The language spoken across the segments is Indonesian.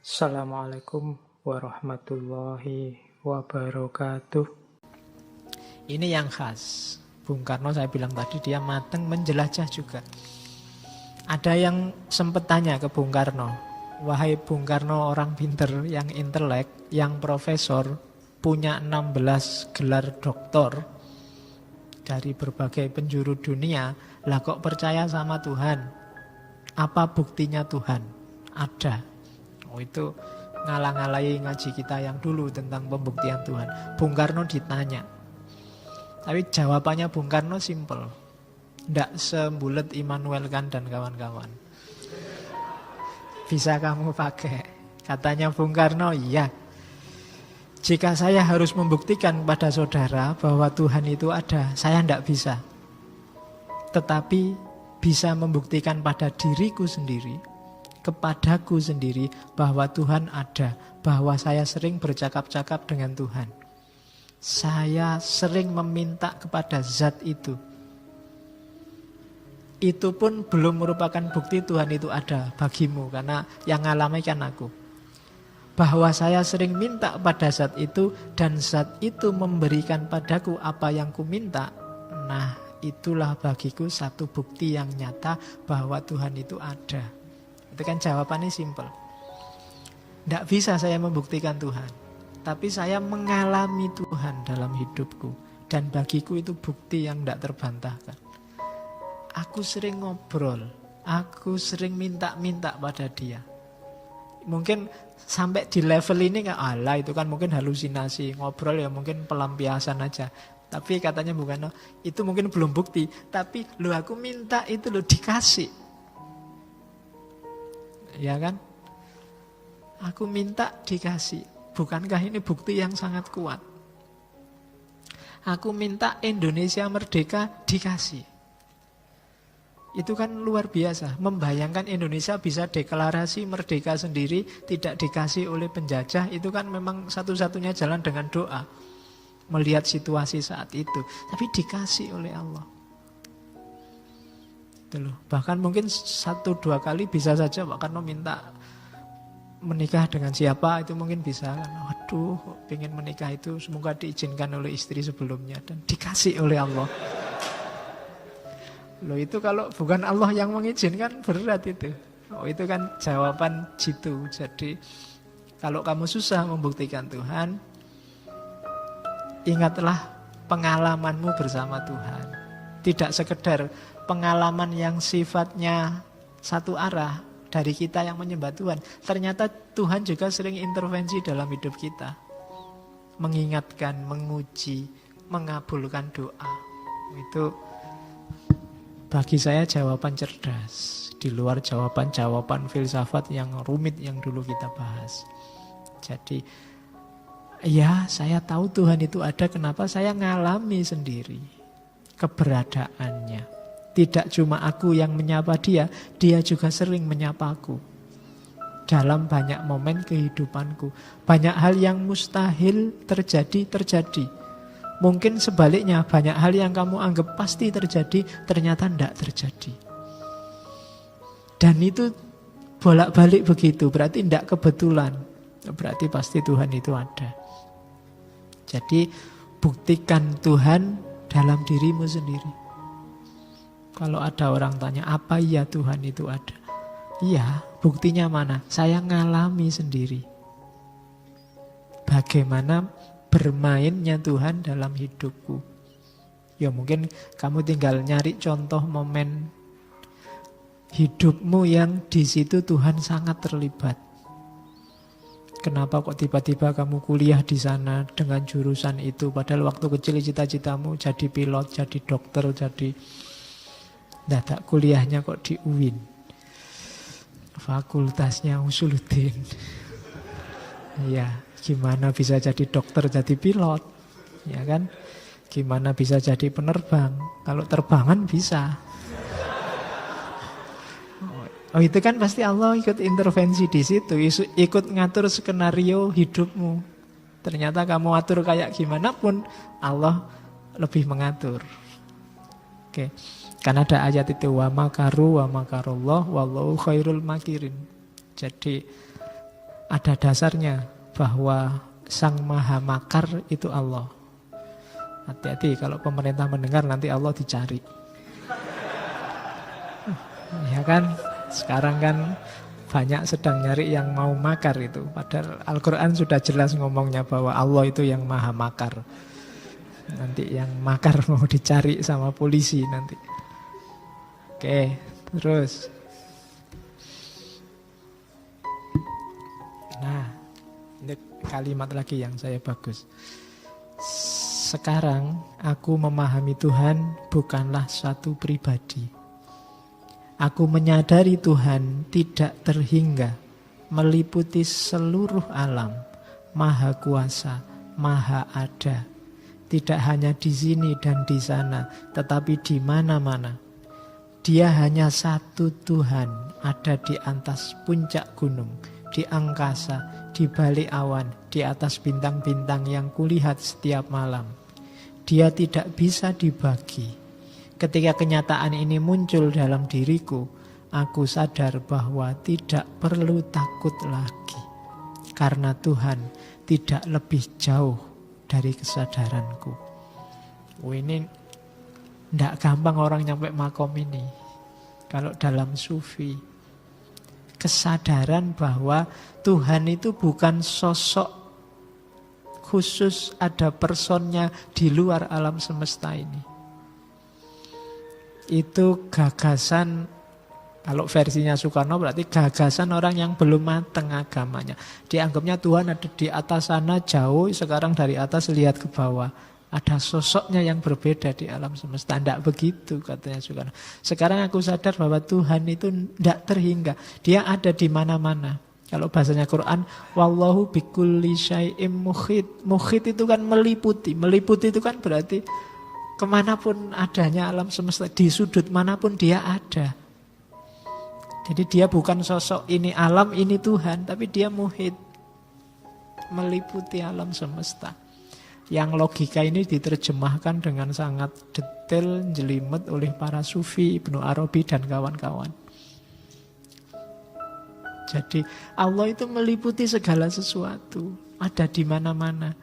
Assalamualaikum warahmatullahi wabarakatuh. Ini yang khas. Bung Karno saya bilang tadi dia mateng menjelajah juga. Ada yang sempat tanya ke Bung Karno, wahai Bung Karno orang pinter, yang intelek, yang profesor, punya 16 gelar doktor dari berbagai penjuru dunia, lah kok percaya sama Tuhan? Apa buktinya Tuhan? Ada. Oh, itu ngalang-ngalai ngaji kita yang dulu tentang pembuktian Tuhan. Bung Karno ditanya. Tapi jawabannya Bung Karno simple. Tidak sembulet Immanuel Kant dan kawan-kawan. Bisa kamu pakai. Katanya Bung Karno, iya. Jika saya harus membuktikan kepada saudara bahwa Tuhan itu ada, saya tidak bisa. Tetapi bisa membuktikan pada diriku sendiri, kepadaku sendiri, bahwa Tuhan ada, bahwa saya sering bercakap-cakap dengan Tuhan. Saya sering meminta kepada zat itu. Itu pun belum merupakan bukti Tuhan itu ada bagimu, karena yang ngalami kan aku. Bahwa saya sering minta pada zat itu, dan zat itu memberikan padaku apa yang ku minta. Nah, itulah bagiku satu bukti yang nyata bahwa Tuhan itu ada. Itu kan jawabannya simpel. Tidak bisa saya membuktikan Tuhan, tapi saya mengalami Tuhan dalam hidupku. Dan bagiku itu bukti yang tidak terbantahkan. Aku sering ngobrol, aku sering minta-minta pada dia. Mungkin sampai di level ini kan, Allah itu kan mungkin halusinasi. Ngobrol ya mungkin pelampiasan aja. Tapi katanya bukan, itu mungkin belum bukti. Tapi lo aku minta itu lo dikasih. Ya kan? Aku minta dikasih. Bukankah ini bukti yang sangat kuat? Aku minta Indonesia merdeka dikasih. Itu kan luar biasa. Membayangkan Indonesia bisa deklarasi merdeka sendiri, tidak dikasih oleh penjajah, itu kan memang satu-satunya jalan dengan doa. Melihat situasi saat itu. Tapi dikasih oleh Allah. Bahkan mungkin 1-2 kali bisa saja Pak Karno minta menikah dengan siapa, itu mungkin bisa kan. Waduh, pengen menikah itu semoga diizinkan oleh istri sebelumnya, dan dikasih oleh Allah. Loh, itu kalau bukan Allah yang mengizinkan berat itu. Oh, itu kan jawaban jitu. Jadi kalau kamu susah membuktikan Tuhan, ingatlah pengalamanmu bersama Tuhan. Tidak sekedar pengalaman yang sifatnya satu arah dari kita yang menyembah Tuhan. Ternyata Tuhan juga sering intervensi dalam hidup kita. Mengingatkan, menguji, mengabulkan doa. Itu bagi saya jawaban cerdas. Di luar jawaban-jawaban filsafat yang rumit yang dulu kita bahas. Jadi, ya saya tahu Tuhan itu ada, kenapa saya ngalami sendiri keberadaannya. Tidak cuma aku yang menyapa dia, dia juga sering menyapaku. Dalam banyak momen kehidupanku. Banyak hal yang mustahil terjadi. Mungkin sebaliknya, banyak hal yang kamu anggap pasti terjadi, ternyata tidak terjadi. Dan itu bolak-balik begitu, berarti tidak kebetulan. Berarti pasti Tuhan itu ada. Jadi buktikan Tuhan dalam dirimu sendiri. Kalau ada orang tanya, apa iya Tuhan itu ada? Iya, buktinya mana? Saya ngalami sendiri. Bagaimana bermainnya Tuhan dalam hidupku. Ya mungkin kamu tinggal nyari contoh momen hidupmu yang di situ Tuhan sangat terlibat. Kenapa kok tiba-tiba kamu kuliah di sana dengan jurusan itu, padahal waktu kecil cita-citamu jadi pilot, jadi dokter, jadi dadak kuliahnya kok di UIN. Fakultasnya Usuluddin. Ya, gimana bisa jadi dokter, jadi pilot? Ya kan? Gimana bisa jadi penerbang? Kalau terbangan bisa. Oh, itu kan pasti Allah ikut intervensi di situ, ikut ngatur skenario hidupmu. Ternyata kamu atur kayak gimana pun, Allah lebih mengatur. Oke. Kan ada ayat itu, wa makaru wa makarullah wallahu khairul makirin. Jadi ada dasarnya bahwa Sang Maha Makar itu Allah. Hati-hati kalau pemerintah mendengar nanti Allah dicari. Ya kan? Sekarang kan banyak sedang nyari yang mau makar itu. Padahal Al-Quran sudah jelas ngomongnya bahwa Allah itu yang Maha Makar. Nanti yang makar mau dicari sama polisi nanti. Oke, terus. Nah, ini kalimat lagi yang saya bagus. Sekarang aku memahami Tuhan bukanlah suatu pribadi. Aku menyadari Tuhan tidak terhingga, meliputi seluruh alam, maha kuasa, maha ada. Tidak hanya di sini dan di sana, tetapi di mana-mana. Dia hanya satu Tuhan, ada di atas puncak gunung, di angkasa, di balik awan, di atas bintang-bintang yang kulihat setiap malam. Dia tidak bisa dibagi. Ketika kenyataan ini muncul dalam diriku, aku sadar bahwa tidak perlu takut lagi. Karena Tuhan tidak lebih jauh dari kesadaranku. Ini tidak gampang orang nyampe makom ini. Kalau dalam sufi, kesadaran bahwa Tuhan itu bukan sosok khusus, ada personnya di luar alam semesta ini. Itu gagasan, kalau versinya Soekarno berarti gagasan orang yang belum matang agamanya. Dianggapnya Tuhan ada di atas sana jauh, sekarang dari atas lihat ke bawah. Ada sosoknya yang berbeda di alam semesta. Tidak begitu katanya Soekarno. Sekarang aku sadar bahwa Tuhan itu tidak terhingga. Dia ada di mana-mana. Kalau bahasanya Quran, wallahu bikulli syai'im muhit. Muhit itu kan meliputi. Meliputi itu kan berarti kemanapun adanya alam semesta, di sudut manapun dia ada. Jadi dia bukan sosok ini alam, ini Tuhan, tapi dia muhit, meliputi alam semesta. Yang logika ini diterjemahkan dengan sangat detail, jelimet oleh para sufi, Ibnu Arabi dan kawan-kawan. Jadi Allah itu meliputi segala sesuatu, ada di mana-mana.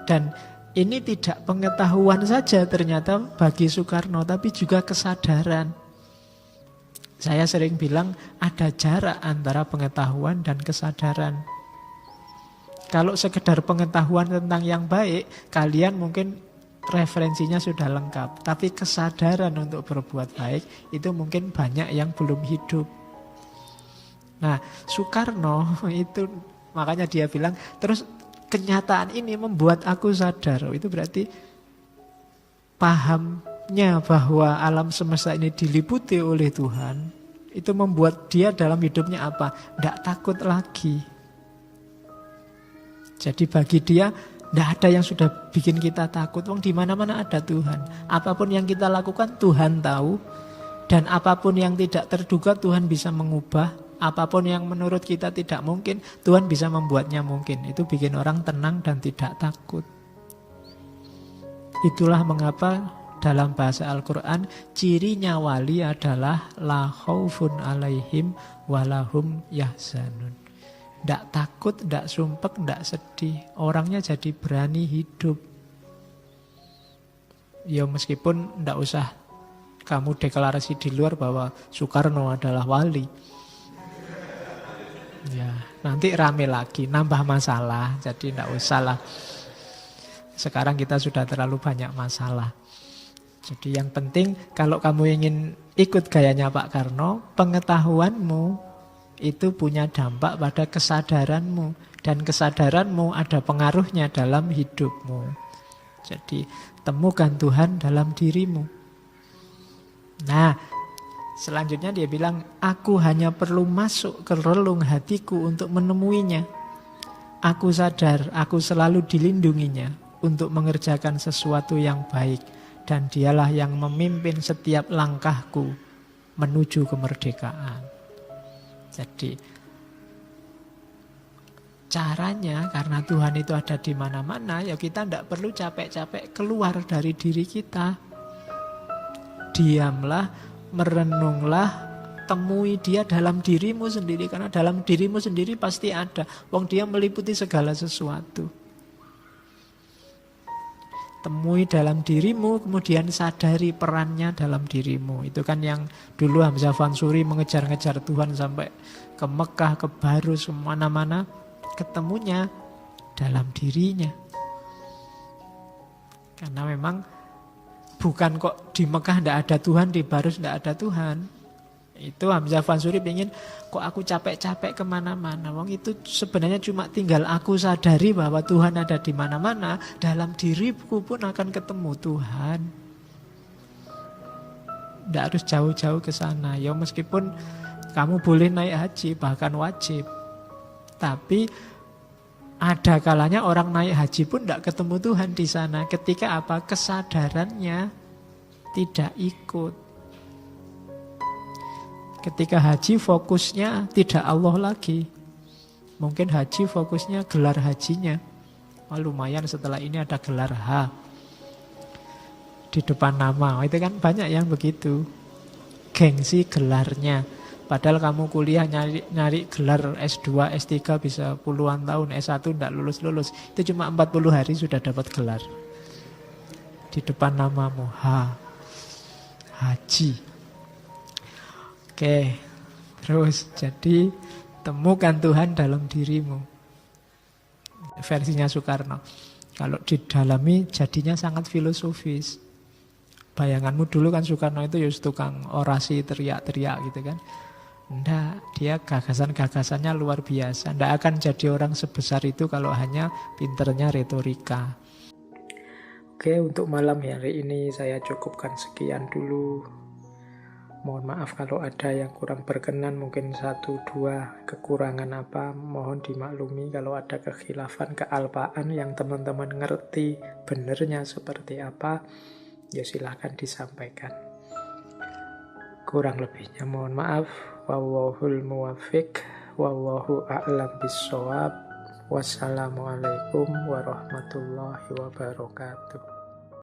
Dan ini tidak pengetahuan saja ternyata bagi Soekarno, tapi juga kesadaran. Saya sering bilang ada jarak antara pengetahuan dan kesadaran. Kalau sekedar pengetahuan tentang yang baik, kalian mungkin referensinya sudah lengkap. Tapi kesadaran untuk berbuat baik, itu mungkin banyak yang belum hidup. Nah, Soekarno itu makanya dia bilang, terus kenyataan ini membuat aku sadar. Itu berarti pahamnya bahwa alam semesta ini diliputi oleh Tuhan, itu membuat dia dalam hidupnya apa? Tidak takut lagi. Jadi bagi dia tidak ada yang sudah bikin kita takut. Wong di mana-mana ada Tuhan. Apapun yang kita lakukan Tuhan tahu, dan apapun yang tidak terduga Tuhan bisa mengubah. Apapun yang menurut kita tidak mungkin, Tuhan bisa membuatnya mungkin. Itu bikin orang tenang dan tidak takut. Itulah mengapa dalam bahasa Al-Quran, cirinya wali adalah la khaufun alaihim walahum yahzanun. Tidak takut, tidak sumpek, tidak sedih. Orangnya jadi berani hidup. Ya meskipun tidak usah kamu deklarasi di luar bahwa Soekarno adalah wali. Ya, nanti rame lagi, nambah masalah. Jadi tidak usah lah. Sekarang kita sudah terlalu banyak masalah. Jadi yang penting kalau kamu ingin ikut gayanya Pak Karno, pengetahuanmu itu punya dampak pada kesadaranmu. Dan kesadaranmu ada pengaruhnya dalam hidupmu. Jadi temukan Tuhan dalam dirimu. Nah, selanjutnya dia bilang, aku hanya perlu masuk ke relung hatiku untuk menemuinya. Aku sadar, aku selalu dilindunginya untuk mengerjakan sesuatu yang baik. Dan dialah yang memimpin setiap langkahku menuju kemerdekaan. Jadi, caranya karena Tuhan itu ada di mana-mana, ya kita tidak perlu capek-capek keluar dari diri kita. Diamlah, merenunglah, temui dia dalam dirimu sendiri. Karena dalam dirimu sendiri pasti ada. Wong dia meliputi segala sesuatu. Temui dalam dirimu, kemudian sadari perannya dalam dirimu. Itu kan yang dulu Hamzah Fansuri mengejar-ngejar Tuhan sampai ke Mekah, ke Barus, semana-mana. Ketemunya dalam dirinya. Karena memang bukan kok di Mekah tidak ada Tuhan, di Barus tidak ada Tuhan. Itu Hamzah Fansuri ingin, kok aku capek-capek kemana-mana. Wong itu sebenarnya cuma tinggal aku sadari bahwa Tuhan ada di mana-mana. Dalam diriku pun akan ketemu Tuhan. Tidak harus jauh-jauh ke sana. Ya meskipun kamu boleh naik haji, bahkan wajib. Tapi ada kalanya orang naik haji pun tidak ketemu Tuhan di sana. Ketika apa? Kesadarannya tidak ikut. Ketika haji fokusnya tidak Allah lagi. Mungkin haji fokusnya gelar hajinya. Oh, lumayan setelah ini ada gelar H di depan nama. Itu kan banyak yang begitu. Gengsi gelarnya. Padahal kamu kuliah nyari gelar S2, S3 bisa puluhan tahun, S1 tidak lulus-lulus. Itu cuma 40 hari sudah dapat gelar. Di depan namamu, haji. Oke, terus jadi temukan Tuhan dalam dirimu. Versinya Soekarno. Kalau didalami jadinya sangat filosofis. Bayanganmu dulu kan Soekarno itu ya tukang orasi teriak-teriak gitu kan. Enggak, dia gagasan-gagasannya luar biasa. Enggak akan jadi orang sebesar itu kalau hanya pinternya retorika. Oke, untuk malam hari ini saya cukupkan sekian dulu. Mohon maaf kalau ada yang kurang berkenan, mungkin 1-2 kekurangan apa, mohon dimaklumi. Kalau ada kekhilafan, kealpaan yang teman-teman ngerti benernya seperti apa, ya silahkan disampaikan. Kurang lebihnya mohon maaf. Wallahul muwaffiq, wallahu a'lam bissawab. Wassalamualaikum warahmatullahi wabarakatuh.